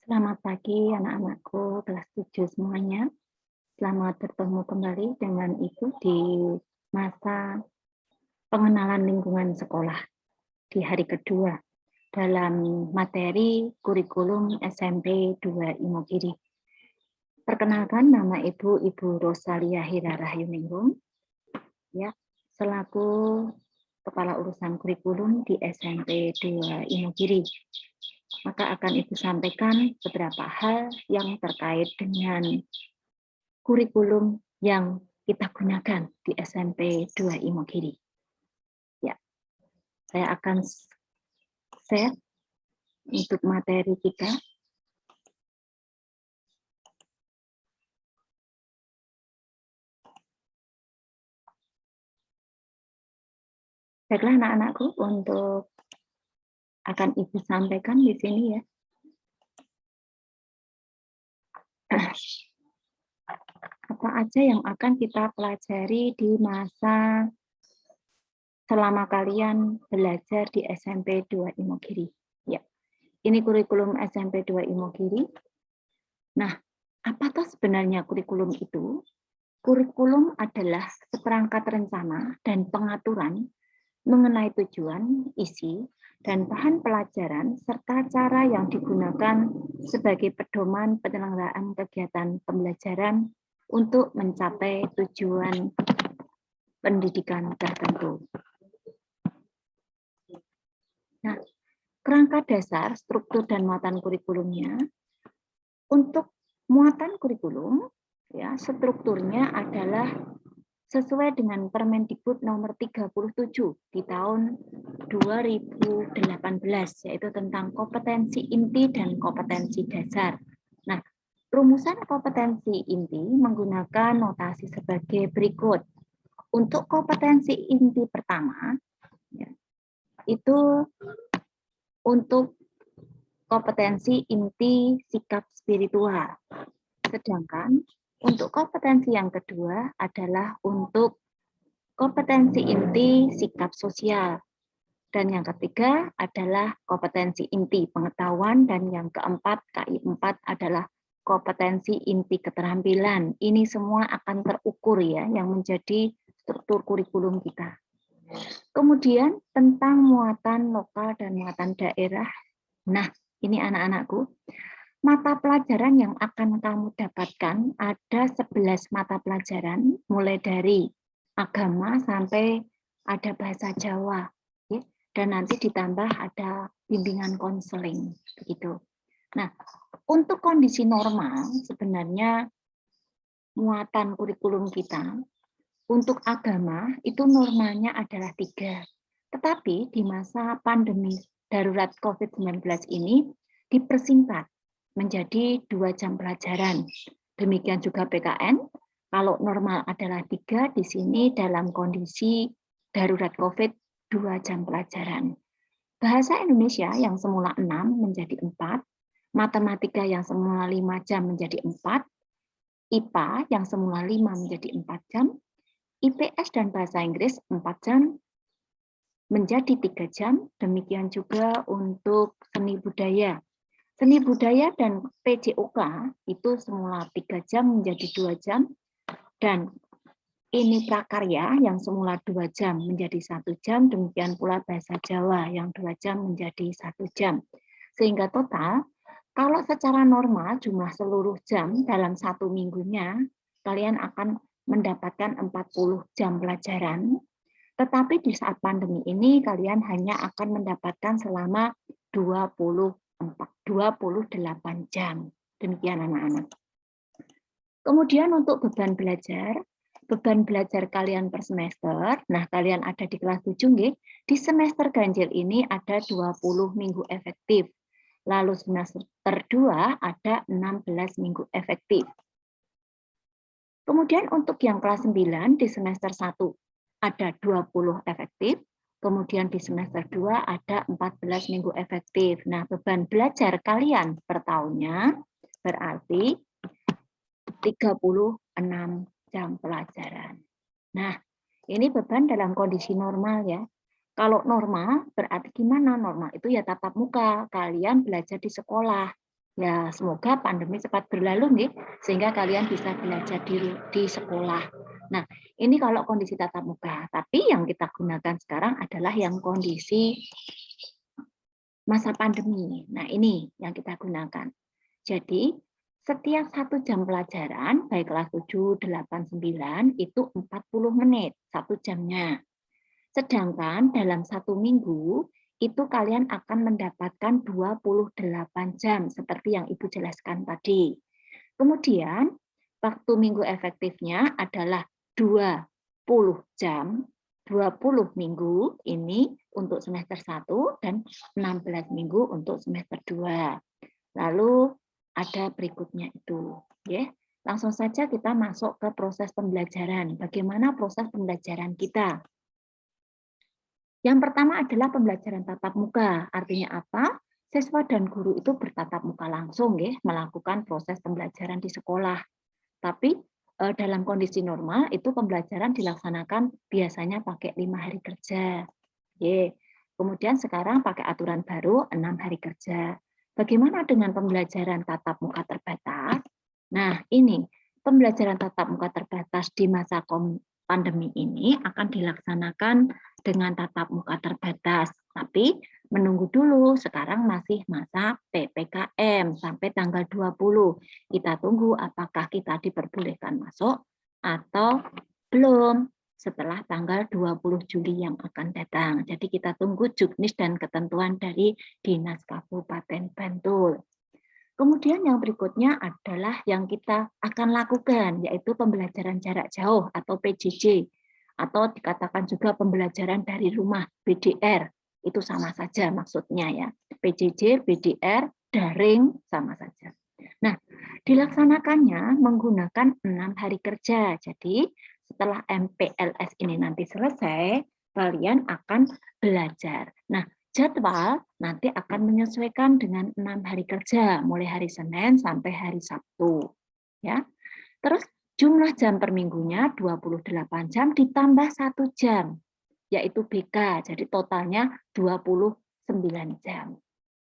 Selamat pagi anak-anakku kelas 7 semuanya. Selamat bertemu kembali dengan Ibu di masa pengenalan lingkungan sekolah di hari kedua dalam materi kurikulum SMP 2 Imogiri. Perkenalkan, nama Ibu Rosalia Hira Rahyuningrum, ya, selaku Kepala Urusan Kurikulum di SMP 2 Imogiri. Maka akan Ibu sampaikan beberapa hal yang terkait dengan kurikulum yang kita gunakan di SMP 2 Imogiri. Ya, saya akan share untuk materi kita. Baiklah anak-anakku, untuk akan Ibu sampaikan di sini ya. Apa aja yang akan kita pelajari di masa selama kalian belajar di SMP 2 Imogiri. Ya, ini kurikulum SMP 2 Imogiri. Nah, apakah sebenarnya kurikulum itu? Kurikulum adalah seperangkat rencana dan pengaturan mengenai tujuan, isi, dan bahan pelajaran, serta cara yang digunakan sebagai pedoman penyelenggaraan kegiatan pembelajaran untuk mencapai tujuan pendidikan tertentu. Nah, kerangka dasar, struktur, dan muatan kurikulumnya. Untuk muatan kurikulum, ya, strukturnya adalah sesuai dengan Permendikbud nomor 37 di tahun 2018, yaitu tentang kompetensi inti dan kompetensi dasar. Nah, rumusan kompetensi inti menggunakan notasi sebagai berikut. Untuk kompetensi inti pertama, ya, itu untuk kompetensi inti sikap spiritual. Sedangkan untuk kompetensi yang kedua adalah untuk kompetensi inti sikap sosial. Dan yang ketiga adalah kompetensi inti pengetahuan, dan yang keempat, KI 4 adalah kompetensi inti keterampilan. Ini semua akan terukur ya, yang menjadi struktur kurikulum kita. Kemudian tentang muatan lokal dan muatan daerah. Nah, ini anak-anakku, mata pelajaran yang akan kamu dapatkan ada 11 mata pelajaran, mulai dari agama sampai ada bahasa Jawa, ya, dan nanti ditambah ada bimbingan konseling, begitu. Nah, untuk kondisi normal sebenarnya muatan kurikulum kita untuk agama itu normalnya adalah 3. Tetapi di masa pandemi darurat COVID-19 ini dipersingkat menjadi 2 jam pelajaran. Demikian juga PKN, kalau normal adalah 3, di sini dalam kondisi darurat COVID 2 jam pelajaran. Bahasa Indonesia yang semula 6 menjadi 4, matematika yang semula 5 jam menjadi 4, IPA yang semula 5 menjadi 4 jam, IPS dan bahasa Inggris 4 jam menjadi 3 jam, demikian juga untuk seni budaya. Seni budaya dan PJOK itu semula 3 jam menjadi 2 jam, dan ini prakarya yang semula 2 jam menjadi 1 jam, demikian pula bahasa Jawa yang 2 jam menjadi 1 jam. Sehingga total, kalau secara normal jumlah seluruh jam dalam 1 minggunya, kalian akan mendapatkan 40 jam pelajaran, tetapi di saat pandemi ini kalian hanya akan mendapatkan selama 28 jam. Demikian anak-anak. Kemudian untuk beban belajar kalian per semester, nah kalian ada di kelas 7, di semester ganjil ini ada 20 minggu efektif. Lalu semester 2 ada 16 minggu efektif. Kemudian untuk yang kelas 9 di semester 1 ada 20 efektif, kemudian di semester 2 ada 14 minggu efektif. Nah, beban belajar kalian per tahunnya berarti 36 jam pelajaran. Nah, ini beban dalam kondisi normal ya. Kalau normal berarti gimana? Normal itu ya tatap muka, kalian belajar di sekolah. Ya, semoga pandemi cepat berlalu nih, sehingga kalian bisa belajar di sekolah. Nah, ini kalau kondisi tatap muka. Tapi yang kita gunakan sekarang adalah yang kondisi masa pandemi. Nah, ini yang kita gunakan. Jadi, setiap 1 jam pelajaran, baik kelas 7, 8, 9, itu 40 menit, 1 jamnya. Sedangkan dalam 1 minggu, itu kalian akan mendapatkan 28 jam, seperti yang Ibu jelaskan tadi. Kemudian, waktu minggu efektifnya adalah 20 jam, 20 minggu ini untuk semester 1 dan 16 minggu untuk semester 2. Lalu ada berikutnya itu, ya. Langsung saja kita masuk ke proses pembelajaran. Bagaimana proses pembelajaran kita? Yang pertama adalah pembelajaran tatap muka. Artinya apa? Siswa dan guru itu bertatap muka langsung, ya, melakukan proses pembelajaran di sekolah. Tapi dalam kondisi normal itu pembelajaran dilaksanakan biasanya pakai 5 hari kerja. Kemudian sekarang pakai aturan baru 6 hari kerja. Bagaimana dengan pembelajaran tatap muka terbatas? Nah, ini pembelajaran tatap muka terbatas di masa pandemi ini akan dilaksanakan dengan tatap muka terbatas. Tapi menunggu dulu, sekarang masih masa PPKM sampai tanggal 20. Kita tunggu apakah kita diperbolehkan masuk atau belum setelah tanggal 20 Juli yang akan datang. Jadi kita tunggu juknis dan ketentuan dari Dinas Kabupaten Bantul. Kemudian yang berikutnya adalah yang kita akan lakukan, yaitu pembelajaran jarak jauh atau PJJ, atau dikatakan juga pembelajaran dari rumah, BDR. Itu sama saja maksudnya ya. PJJ, BDR, daring sama saja. Nah, dilaksanakannya menggunakan 6 hari kerja. Jadi setelah MPLS ini nanti selesai, kalian akan belajar. Nah, jadwal nanti akan menyesuaikan dengan 6 hari kerja, mulai hari Senin sampai hari Sabtu. Ya. Terus jumlah jam per minggunya 28 jam ditambah 1 jam, yaitu BK. Jadi totalnya 29 jam.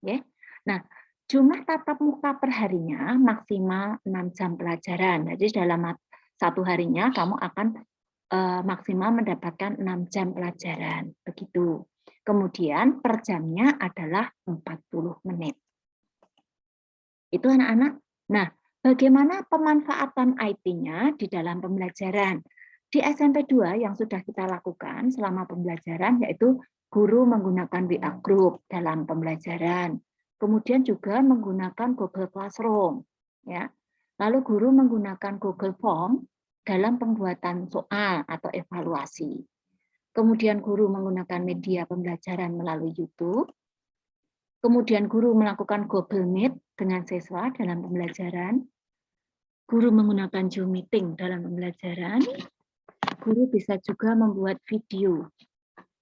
Ya. Nah, jumlah tatap muka per harinya maksimal 6 jam pelajaran. Jadi dalam 1 harinya kamu akan maksimal mendapatkan 6 jam pelajaran. Begitu. Kemudian per jamnya adalah 40 menit. Itu anak-anak. Nah, bagaimana pemanfaatan IT-nya di dalam pembelajaran? Di SMP 2 yang sudah kita lakukan selama pembelajaran yaitu guru menggunakan WA Group dalam pembelajaran. Kemudian juga menggunakan Google Classroom. Ya. Lalu guru menggunakan Google Form dalam pembuatan soal atau evaluasi. Kemudian guru menggunakan media pembelajaran melalui YouTube. Kemudian guru melakukan Google Meet dengan siswa dalam pembelajaran. Guru menggunakan Zoom Meeting dalam pembelajaran. Guru bisa juga membuat video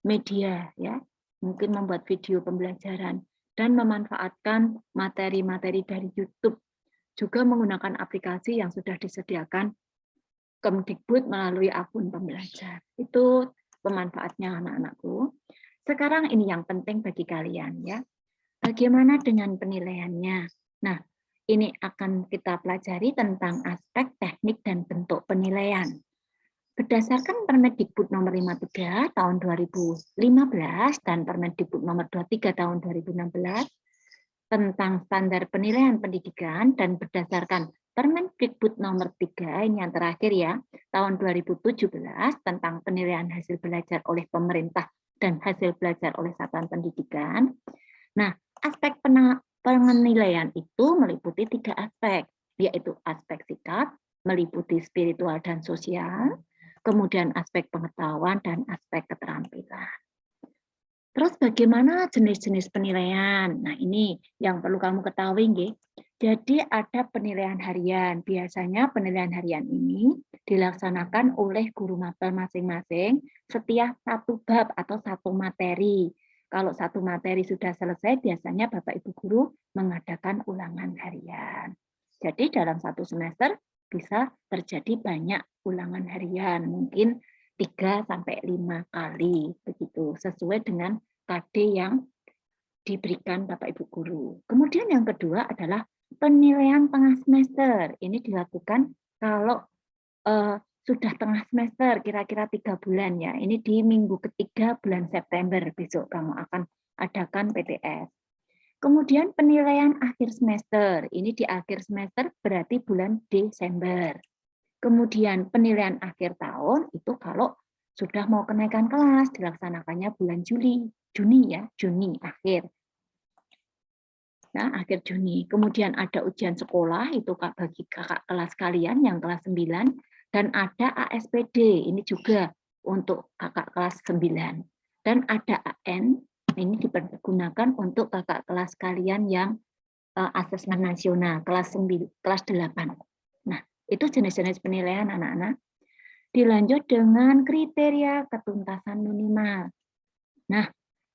media, ya, mungkin membuat video pembelajaran dan memanfaatkan materi-materi dari YouTube. Juga menggunakan aplikasi yang sudah disediakan Kemdikbud melalui akun pembelajar. Itu pemanfaatnya anak-anakku. Sekarang ini yang penting bagi kalian, ya. Bagaimana dengan penilaiannya? Nah, ini akan kita pelajari tentang aspek teknik dan bentuk penilaian. Berdasarkan Permendikbud nomor 53 tahun 2015 dan Permendikbud nomor 23 tahun 2016 tentang standar penilaian pendidikan dan berdasarkan Permendikbud nomor 3, ini yang terakhir ya, tahun 2017 tentang penilaian hasil belajar oleh pemerintah dan hasil belajar oleh satuan pendidikan. Nah, aspek penilaian itu meliputi 3 aspek, yaitu aspek sikap, meliputi spiritual dan sosial, kemudian aspek pengetahuan dan aspek keterampilan. Terus bagaimana jenis-jenis penilaian? Nah, ini yang perlu kamu ketahui, nggih. Jadi ada penilaian harian. Biasanya penilaian harian ini dilaksanakan oleh guru mapel masing-masing setiap 1 bab atau 1 materi. Kalau 1 materi sudah selesai, biasanya Bapak Ibu guru mengadakan ulangan harian. Jadi dalam 1 semester bisa terjadi banyak ulangan harian, mungkin 3 sampai 5 kali begitu, sesuai dengan KD yang diberikan Bapak Ibu guru. Kemudian yang kedua adalah penilaian tengah semester. Ini dilakukan kalau sudah tengah semester, kira-kira 3 bulan ya. Ini di minggu ketiga bulan September, besok kamu akan adakan PTS. Kemudian penilaian akhir semester, ini di akhir semester berarti bulan Desember. Kemudian penilaian akhir tahun itu kalau sudah mau kenaikan kelas, dilaksanakannya bulan Juni ya, Juni akhir. Nah, akhir Juni. Kemudian ada ujian sekolah, itu bagi kakak kelas kalian yang kelas 9, dan ada ASPD, ini juga untuk kakak kelas 9. Dan ada AN, ini dipergunakan untuk kakak kelas kalian yang asesmen nasional, kelas 8. Nah, itu jenis-jenis penilaian anak-anak. Dilanjut dengan kriteria ketuntasan minimal. Nah,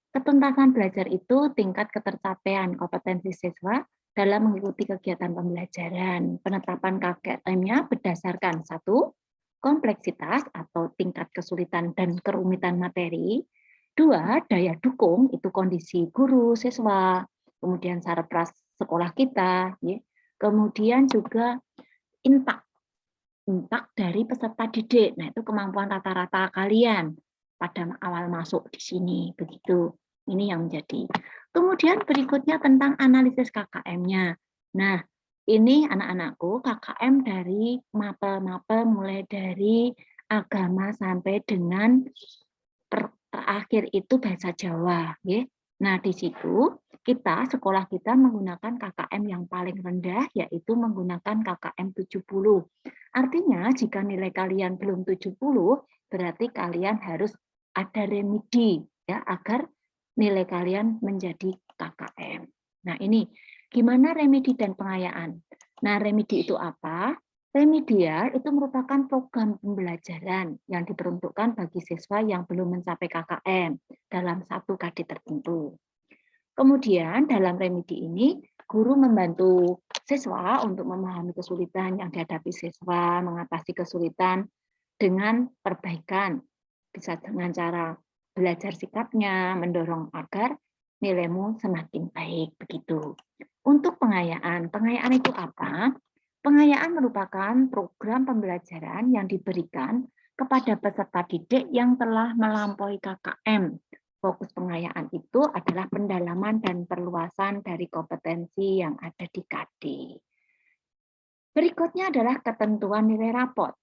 ketuntasan belajar itu tingkat ketercapaian kompetensi siswa dalam mengikuti kegiatan pembelajaran. Penetapan KKM-nya berdasarkan 1, kompleksitas atau tingkat kesulitan dan kerumitan materi. 2, daya dukung, itu kondisi guru, siswa, kemudian sarpras sekolah kita. Kemudian juga impact dari peserta didik. Nah, itu kemampuan rata-rata kalian pada awal masuk di sini. Begitu. Ini yang menjadi. Kemudian berikutnya tentang analisis KKM-nya. Nah, ini anak-anakku KKM dari mapel-mapel mulai dari agama sampai dengan terakhir itu bahasa Jawa. Nah, di situ sekolah kita menggunakan KKM yang paling rendah, yaitu menggunakan KKM 70. Artinya, jika nilai kalian belum 70, berarti kalian harus ada remedi ya agar nilai kalian menjadi KKM. Nah, ini gimana remedi dan pengayaan? Nah, remedi itu apa? Remedial itu merupakan program pembelajaran yang diperuntukkan bagi siswa yang belum mencapai KKM dalam satu KD tertentu. Kemudian dalam remedi ini, guru membantu siswa untuk memahami kesulitan yang dihadapi siswa, mengatasi kesulitan dengan perbaikan. Bisa dengan cara belajar sikapnya, mendorong agar nilaimu semakin baik. Begitu. Untuk pengayaan itu apa? Pengayaan merupakan program pembelajaran yang diberikan kepada peserta didik yang telah melampaui KKM. Fokus pengayaan itu adalah pendalaman dan perluasan dari kompetensi yang ada di KD. Berikutnya adalah ketentuan nilai rapot.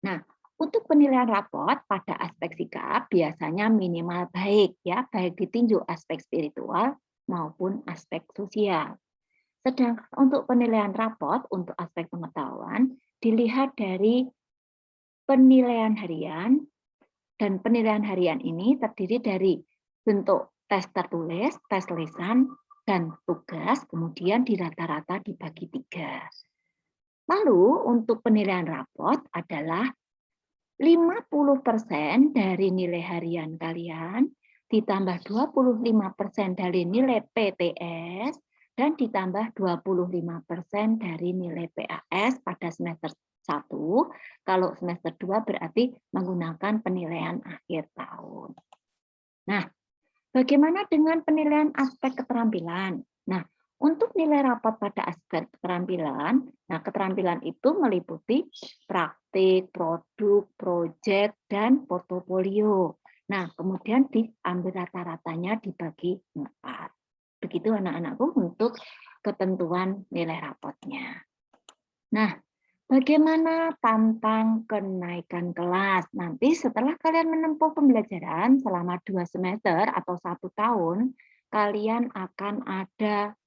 Nah, untuk penilaian rapot pada aspek sikap biasanya minimal baik ya, baik ditinjau aspek spiritual maupun aspek sosial. Sedangkan untuk penilaian rapot untuk aspek pengetahuan dilihat dari penilaian harian, dan penilaian harian ini terdiri dari bentuk tes tertulis, tes lisan, dan tugas, kemudian di rata-rata dibagi 3. Lalu untuk penilaian rapot adalah 50% dari nilai harian kalian, ditambah 25% dari nilai PTS, dan ditambah 25% dari nilai PAS pada semester 1. Kalau semester 2 berarti menggunakan penilaian akhir tahun. Nah, bagaimana dengan penilaian aspek keterampilan? Nah, untuk nilai rapot pada aspek keterampilan, nah keterampilan itu meliputi praktik, produk, proyek, dan portofolio. Nah, kemudian diambil rata-ratanya dibagi 4. Begitu anak-anakku untuk ketentuan nilai rapotnya. Nah, bagaimana tentang kenaikan kelas? Nanti setelah kalian menempuh pembelajaran selama 2 semester atau 1 tahun, kalian akan ada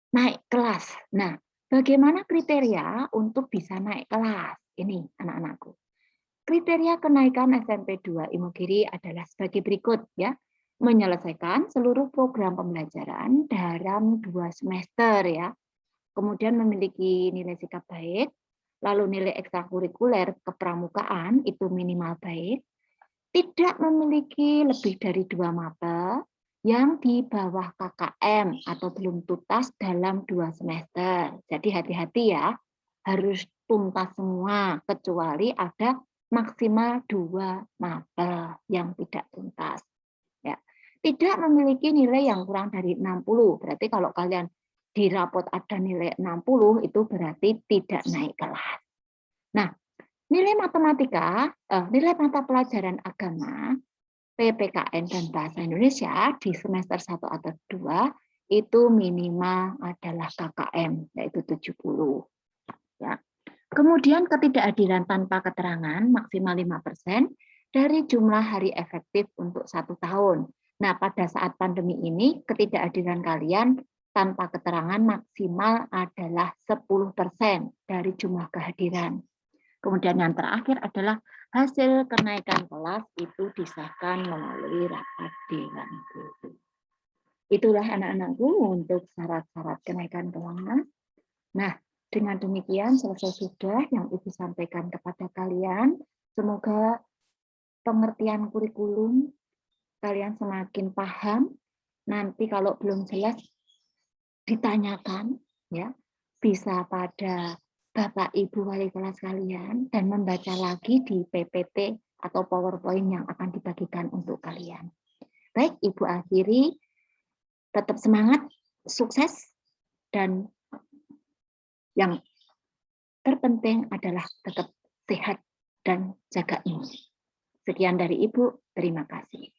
naik kelas. Nah, bagaimana kriteria untuk bisa naik kelas? Ini anak-anakku. Kriteria kenaikan SMP 2 Imogiri adalah sebagai berikut ya. Menyelesaikan seluruh program pembelajaran dalam 2 semester ya. Kemudian memiliki nilai sikap baik, lalu nilai ekstrakurikuler kepramukaan itu minimal baik, tidak memiliki lebih dari 2 mapel, yang di bawah KKM atau belum tuntas dalam 2 semester. Jadi hati-hati ya, harus tuntas semua, kecuali ada maksimal 2 mapel yang tidak tuntas. Ya. Tidak memiliki nilai yang kurang dari 60, berarti kalau kalian di rapot ada nilai 60, itu berarti tidak naik kelas. Nah, nilai matematika, nilai mata pelajaran agama, PPKN dan Bahasa Indonesia di semester 1 atau 2 itu minimal adalah KKM, yaitu 70. Ya. Kemudian ketidakhadiran tanpa keterangan maksimal 5% dari jumlah hari efektif untuk 1 tahun. Nah, pada saat pandemi ini, ketidakhadiran kalian tanpa keterangan maksimal adalah 10% dari jumlah kehadiran. Kemudian yang terakhir adalah hasil kenaikan kelas itu disahkan melalui rapat dewan guru. Itulah anak-anakku untuk syarat-syarat kenaikan kelas. Nah, dengan demikian selesai sudah yang Ibu sampaikan kepada kalian. Semoga pengertian kurikulum kalian semakin paham. Nanti kalau belum jelas ditanyakan, ya bisa pada Bapak Ibu wali kelas kalian dan membaca lagi di PPT atau PowerPoint yang akan dibagikan untuk kalian. Baik, Ibu akhiri, tetap semangat, sukses, dan yang terpenting adalah tetap sehat dan jaga imun. Sekian dari Ibu, terima kasih.